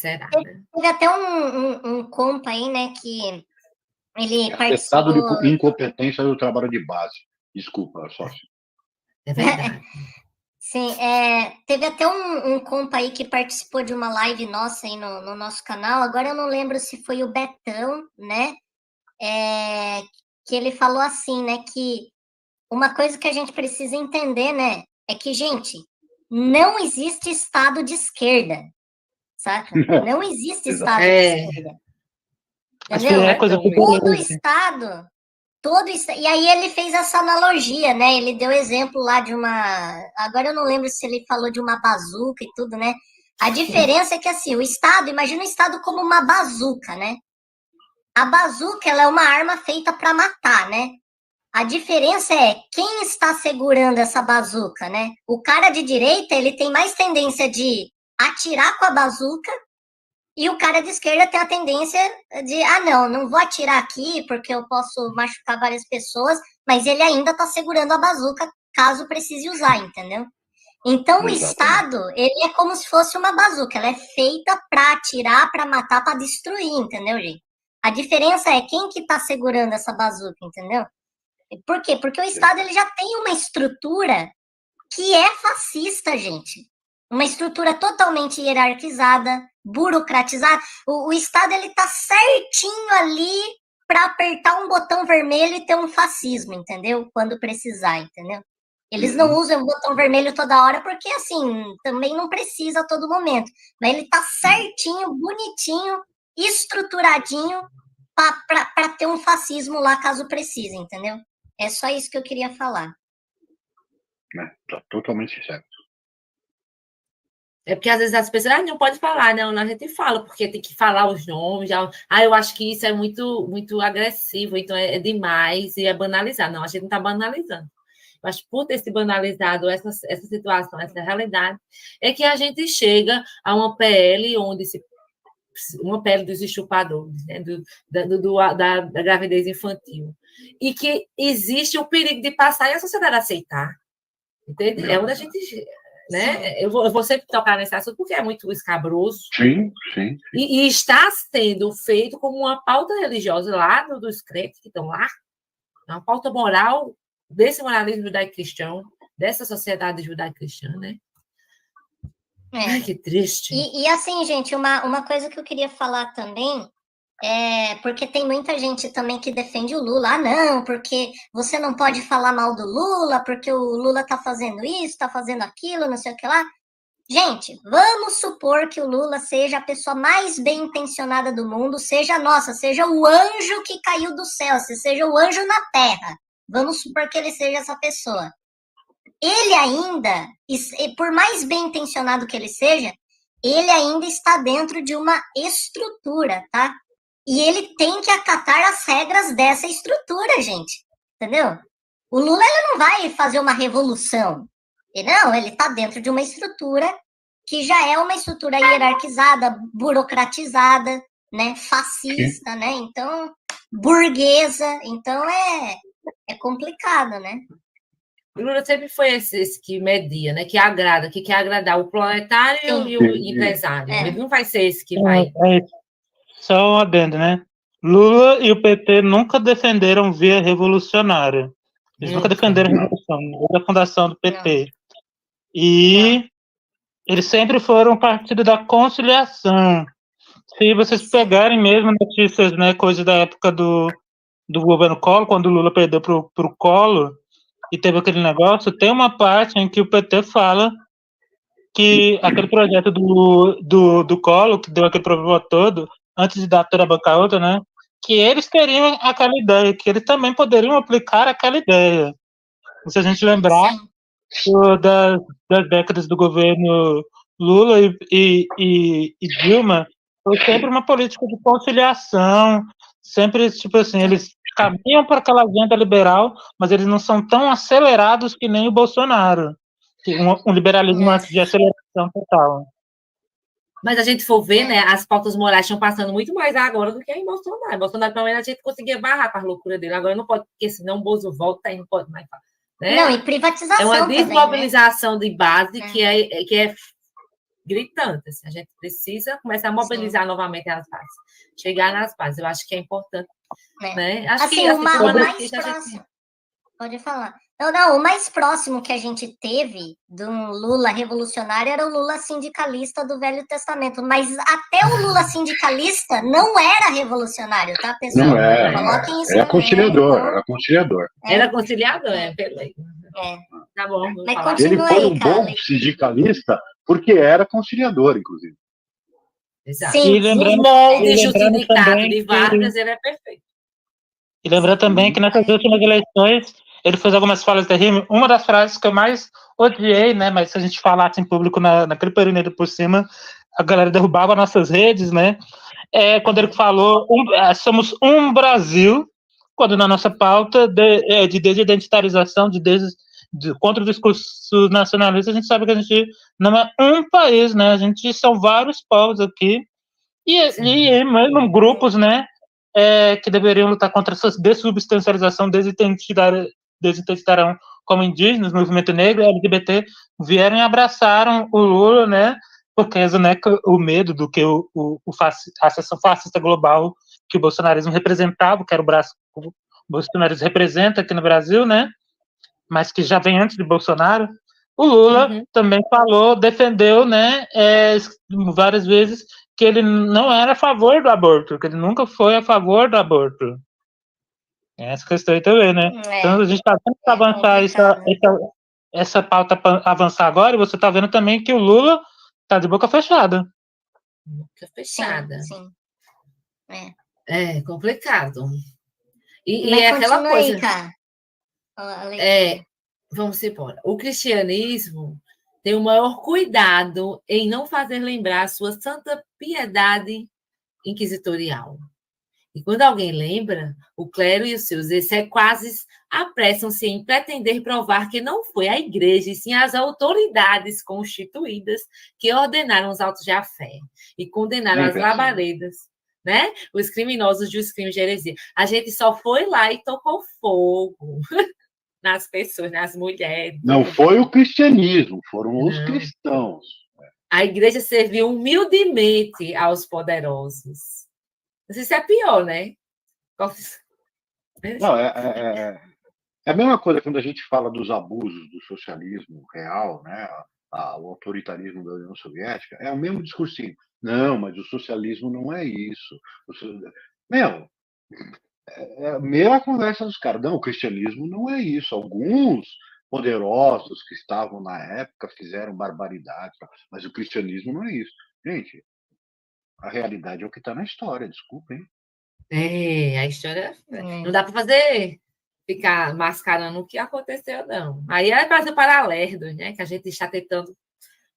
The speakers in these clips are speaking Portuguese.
será, né? Teve até um compa aí, né, que ele Atestado participou... de incompetência do trabalho de base. Desculpa, sócio. É verdade. Sim, teve até um compa aí que participou de uma live nossa aí no nosso canal, agora eu não lembro se foi o Betão, né, que ele falou assim, né, que uma coisa que a gente precisa entender, né, é que, gente, não existe Estado de esquerda, saca? Não existe Estado de esquerda. Acho que Entendeu? é coisa Todo Estado... E aí ele fez essa analogia, né? Ele deu exemplo lá de uma... Agora eu não lembro se ele falou de uma bazuca e tudo, né? A diferença é que, assim, o Estado... Imagina o Estado como uma bazuca, né? A bazuca, ela é uma arma feita para matar, né? A diferença é quem está segurando essa bazuca, né? O cara de direita, ele tem mais tendência de atirar com a bazuca, e o cara de esquerda tem a tendência de, não vou atirar aqui porque eu posso machucar várias pessoas, mas ele ainda está segurando a bazuca caso precise usar, entendeu? Então, o Estado, ele é como se fosse uma bazuca, ela é feita para atirar, para matar, para destruir, entendeu, gente? A diferença é quem que está segurando essa bazuca, entendeu? Por quê? Porque o Estado, ele já tem uma estrutura que é fascista, gente. Uma estrutura totalmente hierarquizada, burocratizada. O Estado, ele tá certinho ali para apertar um botão vermelho e ter um fascismo, entendeu? Quando precisar, entendeu? Eles não usam o botão vermelho toda hora porque, assim, também não precisa a todo momento. Mas ele tá certinho, bonitinho, estruturadinho para ter um fascismo lá caso precise, entendeu? É só isso que eu queria falar. Tá totalmente certo. É porque às vezes as pessoas não pode falar, não, a gente fala, porque tem que falar os nomes. Eu acho que isso é muito, muito agressivo, então é demais e é banalizar. Não, a gente não está banalizando. Eu acho que por ter se banalizado essa situação, essa realidade, é que a gente chega a uma PL onde uma PL dos estupadores, né, da gravidez infantil, e que existe o perigo de passar e a sociedade aceitar. Entende? É onde a gente... Né? Eu vou sempre tocar nesse assunto porque é muito escabroso. Sim. E está sendo feito como uma pauta religiosa lá dos crentes que estão lá, uma pauta moral desse moralismo judaico-cristão, dessa sociedade judaico-cristã, né? Ai, que triste. E assim, gente, uma coisa que eu queria falar também porque tem muita gente também que defende o Lula. Não, porque você não pode falar mal do Lula, porque o Lula tá fazendo isso, tá fazendo aquilo, não sei o que lá. Gente, vamos supor que o Lula seja a pessoa mais bem intencionada do mundo, seja o anjo que caiu do céu, seja o anjo na terra. Vamos supor que ele seja essa pessoa. Ele ainda, por mais bem intencionado que ele seja, ele ainda está dentro de uma estrutura, tá? E ele tem que acatar as regras dessa estrutura, gente. Entendeu? O Lula, ele não vai fazer uma revolução. Não, ele está dentro de uma estrutura que já é uma estrutura hierarquizada, burocratizada, né? Fascista, né? Então, burguesa. Então, é complicado, né? O Lula sempre foi esse que media, né? Que agrada, que quer agradar o proletário e o empresário. Ele não vai ser esse que vai... Só um adendo, né? Lula e o PT nunca defenderam via revolucionária. Eles nunca defenderam a revolução, desde a fundação do PT. E eles sempre foram um partido da conciliação. Se vocês pegarem mesmo notícias, né, coisas da época do governo Collor, quando o Lula perdeu pro Collor, e teve aquele negócio, tem uma parte em que o PT fala que aquele projeto do Collor, que deu aquele problema todo, antes de dar toda a bancarrota, né, que eles teriam aquela ideia, que eles também poderiam aplicar aquela ideia. Se a gente lembrar das décadas do governo Lula e Dilma, foi sempre uma política de conciliação, sempre, tipo assim, eles caminham para aquela agenda liberal, mas eles não são tão acelerados que nem o Bolsonaro. Um liberalismo de aceleração total. Mas a gente for ver, né, as pautas morais estão passando muito mais agora do que em Bolsonaro. Bolsonaro, pelo menos, a gente conseguia barrar com a loucura dele. Agora não pode, porque senão o Bozo volta e não pode mais falar. Né? Não, e privatização é uma desmobilização também, de base que é gritante. Assim, a gente precisa começar a mobilizar novamente as bases, chegar nas bases. Eu acho que é importante. Né? Acho assim, que o mais notícia, próximo. Pode falar. Não, o mais próximo que a gente teve de um Lula revolucionário era o Lula sindicalista do Velho Testamento, mas até o Lula sindicalista não era revolucionário, tá, pessoal? Não é. Coloquem isso Era conciliador, então, era conciliador. Era conciliador, beleza. Tá bom, mas falar. Ele continua foi aí, um bom Carla. sindicalista porque era conciliador, inclusive. Exato. Sim. E lembrando, Nos moldes do lembrando sindicato também de que, Vargas, ele é perfeito. e lembrando também que nessas últimas eleições ele fez algumas falas terríveis. Uma das frases que eu mais odiei, né? Mas se a gente falasse em público naquele período por cima, a galera derrubava nossas redes, né? Quando ele falou somos um Brasil, quando na nossa pauta de desidentitarização, contra o discurso nacionalista, a gente sabe que a gente não é um país, né? A gente são vários povos aqui, e mesmo grupos, né? Que deveriam lutar contra essa dessubstancialização, desidentitarão como indígenas, movimento negro, LGBT, vieram e abraçaram o Lula, né? Porque né, o medo do que a seção fascista global que o bolsonarismo representava, que era o braço que o bolsonarismo representa aqui no Brasil, né? Mas que já vem antes de Bolsonaro. O Lula também falou, defendeu, né, várias vezes, que ele não era a favor do aborto, que ele nunca foi a favor do aborto. Essa questão aí também, né? Então a gente está tentando avançar essa pauta avançar agora, e você está vendo também que o Lula está de boca fechada. Boca fechada. Sim. É complicado. E mas é aquela coisa. Aí, cara. Vamos embora. O cristianismo tem o maior cuidado em não fazer lembrar a sua santa piedade inquisitorial. E quando alguém lembra, o clero e os seus exequazes apressam-se em pretender provar que não foi a igreja, e sim as autoridades constituídas que ordenaram os autos de fé e condenaram as labaredas, né? Os criminosos dos crimes de heresia. A gente só foi lá e tocou fogo nas pessoas, nas mulheres. Não foi o cristianismo, foram os cristãos. A igreja serviu humildemente aos poderosos. Isso é pior, né? Não, é a mesma coisa quando a gente fala dos abusos do socialismo real, né? O autoritarismo da União Soviética, é o mesmo discursinho. Não, mas o socialismo não é isso. É a mesma conversa dos caras. Não, o cristianismo não é isso. Alguns poderosos que estavam na época fizeram barbaridade, mas o cristianismo não é isso. Gente, a realidade é o que está na história, desculpa, hein? A história. Não dá para ficar mascarando o que aconteceu, não. Aí é fazer paralelo, né? Que a gente está tentando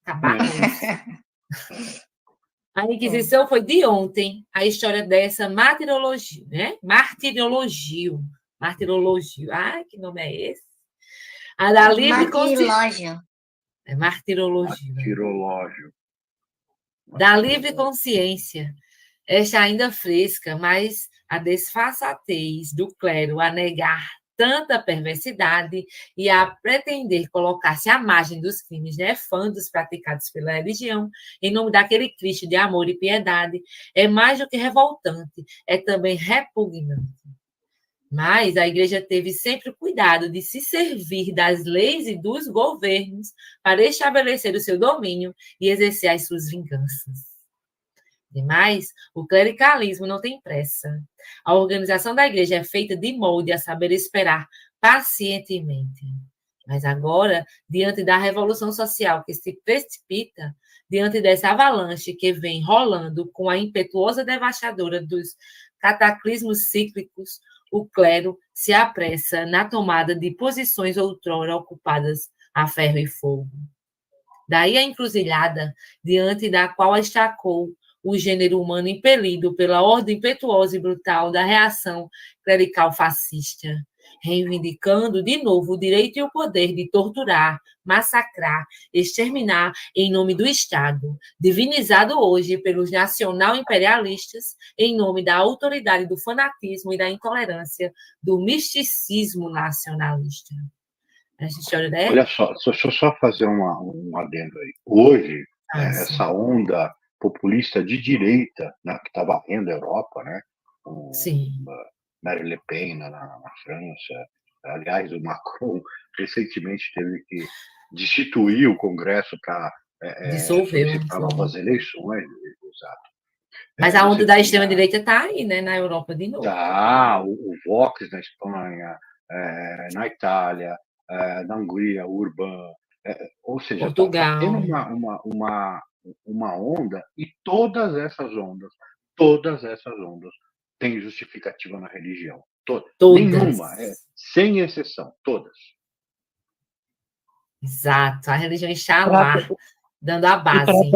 acabar com isso. A Inquisição foi de ontem, a história dessa martirologia, né? Martirologia. Ai, que nome é esse? A da livre consciência. Martirologia. Da livre consciência. Esta ainda fresca, mas a desfaçatez do clero a negar tanta perversidade e a pretender colocar-se à margem dos crimes nefandos praticados pela religião, em nome daquele Cristo de amor e piedade, é mais do que revoltante, é também repugnante. Mas a igreja teve sempre o cuidado de se servir das leis e dos governos para estabelecer o seu domínio e exercer as suas vinganças. Demais, o clericalismo não tem pressa. A organização da igreja é feita de molde a saber esperar pacientemente. Mas agora, diante da revolução social que se precipita, diante dessa avalanche que vem rolando com a impetuosa devastadora dos cataclismos cíclicos, o clero se apressa na tomada de posições outrora ocupadas a ferro e fogo. Daí a encruzilhada, diante da qual estacou o gênero humano impelido pela ordem impetuosa e brutal da reação clerical fascista, reivindicando de novo o direito e o poder de torturar, massacrar, exterminar em nome do Estado, divinizado hoje pelos nacional-imperialistas em nome da autoridade do fanatismo e da intolerância, do misticismo nacionalista. Olha só, deixa eu só fazer um adendo aí. Hoje, essa onda populista de direita, né, que está varrendo a Europa, né? Sim. Marine Le Pen na França. Aliás, o Macron recentemente teve que destituir o Congresso para solicitar novas eleições. Exato. Mas a onda da extrema-direita está aí, né, na Europa de novo. Tá, o Vox na Espanha, na Itália, na Hungria, o Urban. Ou seja, está tendo uma onda, e todas essas ondas têm justificativa na religião. Todas. Nenhuma, sem exceção, todas. Exato, a religião está lá, dando a base.